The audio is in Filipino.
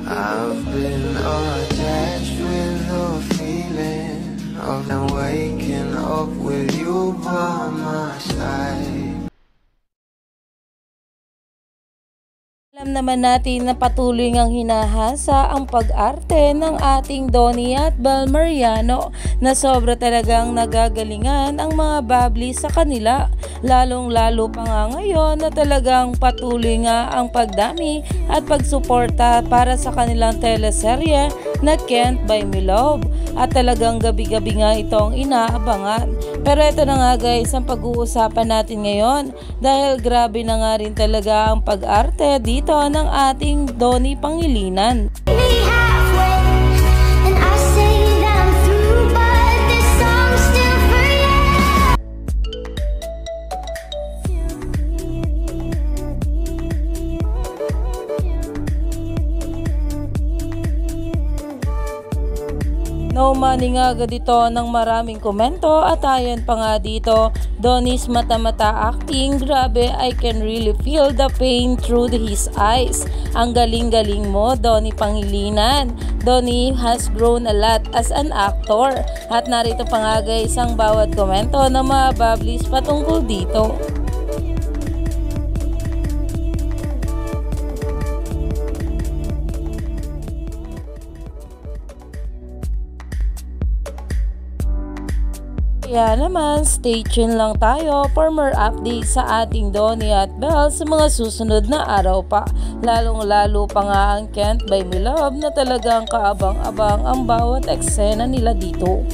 I've been attached with the feeling of waking up with you by my side. Alam naman natin na patuloy ngang hinahasa ang pag-arte ng ating Donnie at Bel Mariano na sobra talagang nagagalingan ang mga bubbly sa kanila. Lalong-lalo pa nga ngayon na talagang patuloy nga ang pagdami at pagsuporta para sa kanilang teleserye na Can't Buy Me Love. At talagang gabi-gabi nga itong inaabangan. Pero ito na nga guys ang pag-uusapan natin ngayon dahil grabe na nga rin talaga ang pag-arte dito ng ating Donnie Pangilinan. No money nga agad ito ng maraming komento at ayan pa nga dito, Donnie's mata-mata acting, grabe, I can really feel the pain through his eyes. Ang galing-galing mo, Donnie Pangilinan. Donnie has grown a lot as an actor. At narito pa nga guys ang bawat komento ng mga bubblies patungkol dito. Kaya naman, stay tuned lang tayo for more updates sa ating Donnie at Bel sa mga susunod na araw pa. Lalong-lalo pa nga ang Can't Buy Me Love na talagang kaabang-abang ang bawat eksena nila dito.